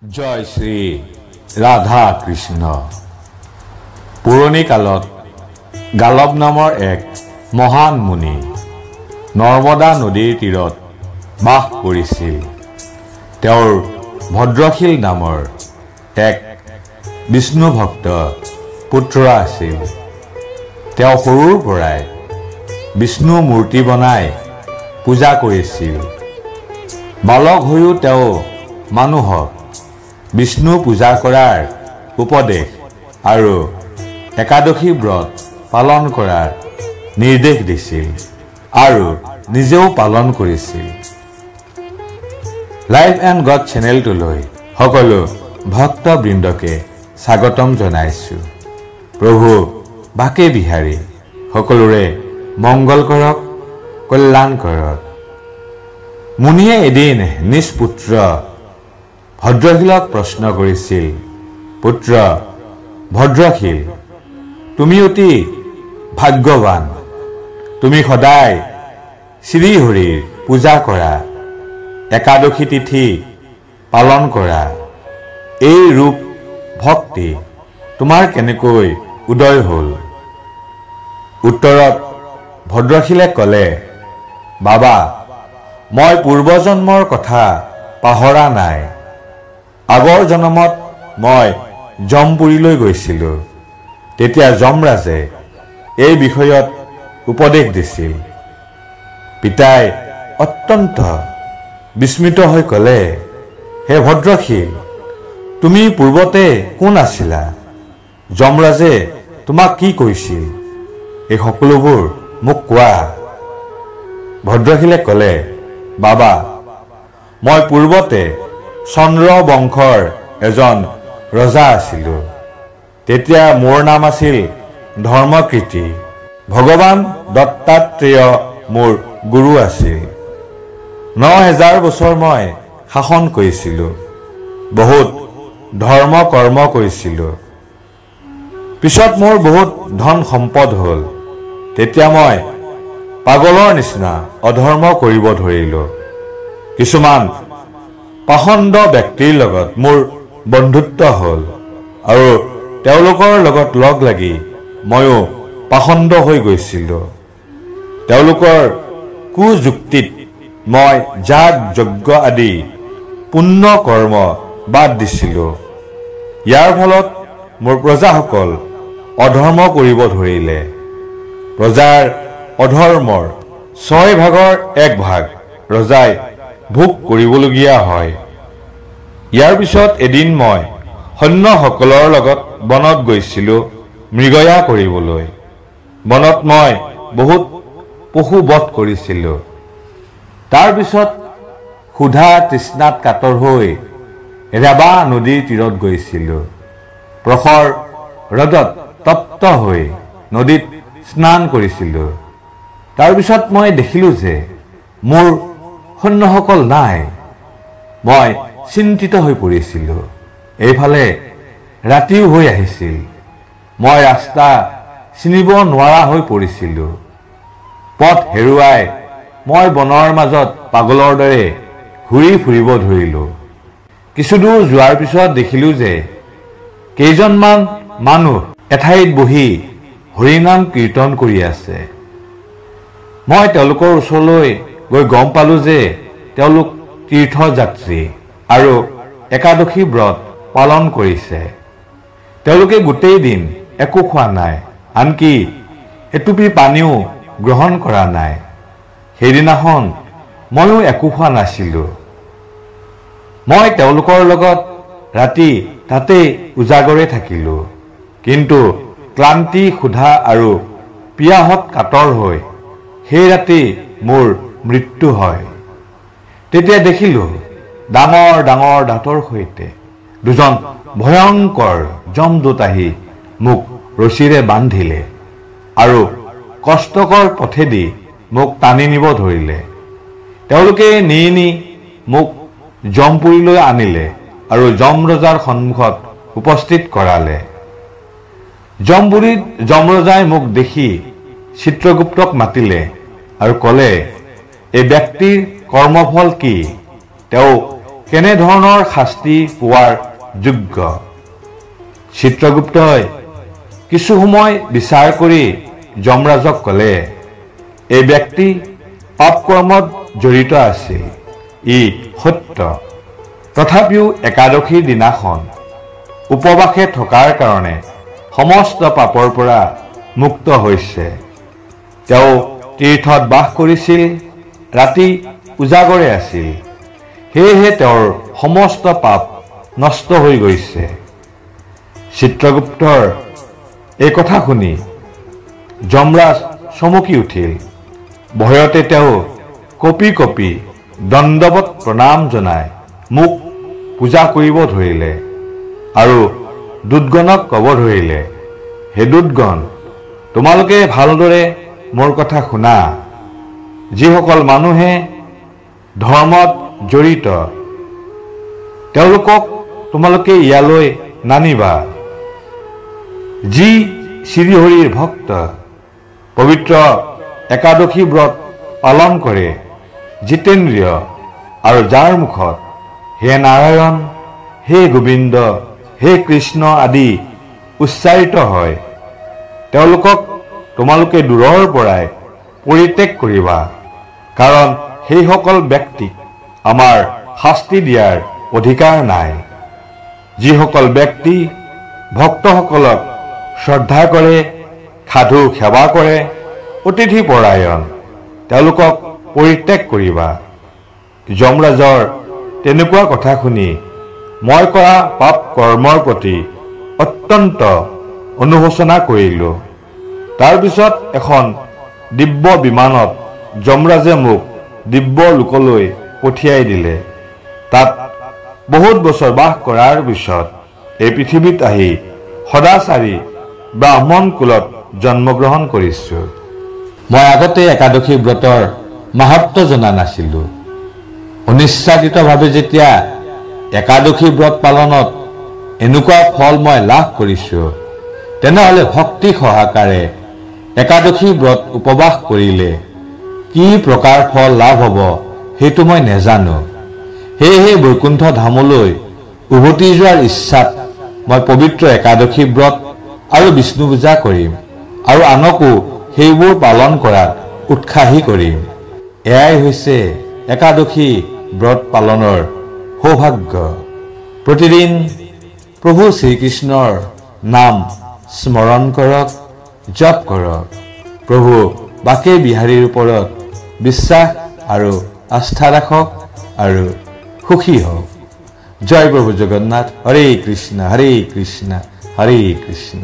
জয় শ্ৰী ৰাধা কৃষ্ণ। পুৰণি কালত গালৱ নামৰ এক মহান মুনি নৰ্মদা নদীৰ তীৰত বাস কৰিছিল। তেওঁৰ ভদ্ৰশীল নামৰ এক বিষ্ণু ভক্ত পুত্ৰ আছিল। তেওঁ সৰুৰ পৰাই বিষ্ণু মূৰ্তি বনাই পূজা কৰিছিল। বালক হৈও তেওঁ মানুহক বিষ্ণু পূজা কৰাৰ উপদেশ আৰু একাদশী ব্ৰত পালন কৰাৰ নিৰ্দেশ দিছিল আৰু নিজেও পালন কৰিছিল। লাইফ এণ্ড গড চেনেলটোলৈ সকলো ভক্তবৃন্দকে স্বাগতম জনাইছো। প্ৰভু বাকে বিহাৰী সকলোৰে মংগল কৰক, কল্যাণ কৰক। মুনিয়ে এদিন নিজ পুত্ৰ ভদ্ৰশীলক প্ৰশ্ন কৰিছিল, পুত্ৰ ভদ্ৰশীল, তুমি অতি ভাগ্যৱান। তুমি সদায় শ্ৰীহৰিৰ পূজা কৰা, একাদশী তিথি পালন কৰা। এই ৰূপ ভক্তি তোমাৰ কেনেকৈ উদয় হ'ল? উত্তৰত ভদ্ৰশীলে ক'লে, বাবা, মই পূৰ্বজন্মৰ কথা পাহৰা নাই। আগৰ জন্মত মই যমপুৰীলৈ গৈছিলোঁ। তেতিয়া যমৰাজে এই বিষয়ত উপদেশ দিছিল। পিতাই অত্যন্ত বিস্মিত হৈ ক'লে, হে ভদ্ৰশীল, তুমি পূৰ্বতে কোন আছিলা? যমৰাজে তোমাক কি কৈছিল? এই সকলোবোৰ মোক কোৱা। ভদ্ৰশীলে ক'লে, বাবা, মই পূৰ্বতে চন্দ্ৰ বংশৰ এজন ৰজা আছিলোঁ। তেতিয়া মোৰ নাম আছিল ধৰ্মকীৰ্তি। ভগৱান দত্তাত্ৰেয় মোৰ গুৰু আছিল। ৯,০০০ বছৰ মই শাসন কৰিছিলোঁ। বহুত ধৰ্ম কৰ্ম কৰিছিলোঁ। পিছত মোৰ বহুত ধন সম্পদ হ'ল। তেতিয়া মই পাগলৰ নিচিনা অধৰ্ম কৰিব ধৰিলোঁ। কিছুমান পাষণ্ড ব্যক্তিৰ লগত মোৰ বন্ধুত্ব হ'ল আৰু তেওঁলোকৰ লগত লগ লাগি ময়ো পাষণ্ড হৈ গৈছিলোঁ। তেওঁলোকৰ কুযুক্তিত মই যাগ যজ্ঞ আদি পুণ্য কৰ্ম বাদ দিছিলোঁ। ইয়াৰ ফলত মোৰ প্ৰজাসকল অধৰ্ম কৰিব ধৰিলে। প্ৰজাৰ অধৰ্মৰ ৬ ভাগৰ ১ ভাগ ৰজাই ভোগ কৰিবলগীয়া হয়। ইয়াৰ পিছত এদিন মই সৈন্যসকলৰ লগত বনত গৈছিলোঁ মৃগয়া কৰিবলৈ। বনত মই বহুত পশু বধ কৰিছিলোঁ। তাৰ পিছত ক্ষুধা তৃষ্ণাত কাতৰ হৈ ৰেৱা নদীৰ তীৰত গৈছিলোঁ। প্ৰখৰ ৰ'দত তপ্ত হৈ নদীত স্নান কৰিছিলোঁ। তাৰপিছত মই দেখিলোঁ যে মোৰ সৈন্যসকল নাই। মই চিন্তিত হৈ পৰিছিলোঁ। এইফালে ৰাতিও হৈ আহিছিল। মই ৰাস্তা চিনিব নোৱাৰা হৈ পৰিছিলোঁ। পথ হেৰুৱাই মই বনৰ মাজত পাগলৰ দৰে ঘূৰি ফুৰিব ধৰিলোঁ। কিছুদূৰ যোৱাৰ পিছত দেখিলোঁ যে কেইজনমান মানুহ এঠাইত বহি হৰিনাম কীৰ্তন কৰি আছে। মই তেওঁলোকৰ ওচৰলৈ গৈ গম পালোঁ যে তেওঁলোক তীৰ্থযাত্ৰী আৰু একাদশী ব্ৰত পালন কৰিছে। তেওঁলোকে গোটেই দিন একো খোৱা নাই, আনকি এটুপি পানীও গ্ৰহণ কৰা নাই। সেইদিনাখন ময়ো একো খোৱা নাছিলোঁ। মই তেওঁলোকৰ লগত ৰাতি তাতেই উজাগৰে থাকিলোঁ। কিন্তু ক্লান্তি, ক্ষুধা আৰু পিয়াহত কাতৰ হৈ সেই ৰাতি মোৰ মৃত্যু হয়। তেতিয়া দেখিলোঁ ডাঙৰ ডাঙৰ দাঁতৰ সৈতে দুজন ভয়ংকৰ যমদূত আহি মোক ৰছীৰে বান্ধিলে আৰু কষ্টকৰ পথেদি মোক টানি নিব ধৰিলে। তেওঁলোকে নি মোক যমপুৰীলৈ আনিলে আৰু যমৰজাৰ সন্মুখত উপস্থিত কৰালে। যমপুৰীত যমৰজাই মোক দেখি চিত্ৰগুপ্তক মাতিলে আৰু ক'লে, এই ব্যক্তিৰ কৰ্মফল কি? তেওঁ কেনেধৰণৰ শাস্তি পোৱাৰ যোগ্য। চিত্ৰগুপ্তই কিছু সময় বিচাৰ কৰি যমৰাজক ক'লে, এই ব্যক্তি পাপ কৰ্মত জড়িত আছিল, ই সত্য। তথাপিও একাদশীৰ দিনাখন উপবাসে থকাৰ কাৰণে সমস্ত পাপৰ পৰা মুক্ত হৈছে। তেওঁ তীৰ্থত বাস কৰিছিল, ৰাতি উজাগৰে আছিল, সেয়েহে তেওঁৰ সমস্ত পাপ নষ্ট হৈ গৈছে। চিত্ৰগুপ্তৰ এই কথা শুনি যমৰাজ চমকি উঠিল। ভয়তে তেওঁ কঁপি কঁপি দণ্ডৱত প্ৰণাম জনাই মোক পূজা কৰিব ধৰিলে আৰু দূতগণক ক'ব ধৰিলে, হে দূতগণ, তোমালোকে ভালদৰে মোৰ কথা শুনা। যিসকল মানুহে ধৰ্মত জড়িত তেওঁলোকক তোমালোকে ইয়ালৈ নানিবা। যি শ্ৰীহৰিৰ ভক্ত, পবিত্ৰ একাদশী ব্ৰত পালন কৰে, জিতেন্দ্ৰিয় আৰু যাৰ মুখত হে নাৰায়ণ, হে গোবিন্দ, হে কৃষ্ণ আদি উচ্চাৰিত হয়, তেওঁলোকক তোমালোকে দূৰৰ পৰাই পৰিত্যাগ কৰিবা। কাৰণ সেইসকল ব্যক্তিক আমাৰ শাস্তি দিয়াৰ অধিকাৰ নাই। যিসকল ব্যক্তি ভক্তসকলক শ্ৰদ্ধা কৰে, সাধু সেৱা কৰে, অতিথি পৰায়ণ, তেওঁলোকক পৰিত্যাগ কৰিবা। যমৰাজৰ তেনেকুৱা কথা শুনি মই কৰা পাপ কৰ্মৰ প্ৰতি অত্যন্ত অনুশোচনা কৰিলোঁ। তাৰপিছত এখন দিব্য বিমানত যমৰাজে মোক দিব্য লোকলৈ পঠিয়াই দিলে। তাত বহুত বছৰ বাস কৰাৰ পিছত এই পৃথিৱীত আহি সদাচাৰী ব্ৰাহ্মণ কুলত জন্মগ্ৰহণ কৰিছোঁ। মই আগতে একাদশী ব্ৰতৰ মাহাত্ম্য জনা নাছিলোঁ। অনিচ্ছাকৃতভাৱে যেতিয়া একাদশী ব্ৰত পালনত এনেকুৱা ফল মই লাভ কৰিছোঁ, তেনেহ'লে ভক্তি সহকাৰে একাদশী ব্ৰত উপবাস কৰিলে কি প্ৰকাৰ ফল লাভ হ'ব সেইটো মই নেজানো। সেয়েহে বৈকুণ্ঠ ধামলৈ উভতি যোৱাৰ ইচ্ছাত মই পবিত্ৰ একাদশী ব্ৰত আৰু বিষ্ণু পূজা কৰিম আৰু আনকো সেইবোৰ পালন কৰাত উৎসাহী কৰিম। এয়াই হৈছে একাদশী ব্ৰত পালনৰ সৌভাগ্য। প্ৰতিদিন প্ৰভু শ্ৰীকৃষ্ণৰ নাম স্মৰণ কৰক, জপ কৰক। প্ৰভু বাকে বিহাৰীৰ ওপৰত বিশ্বাস আৰু আস্থা ৰাখক আৰু সুখী হওক। জয় প্ৰভু জগন্নাথ। হৰে কৃষ্ণ হৰে কৃষ্ণ হৰে কৃষ্ণ।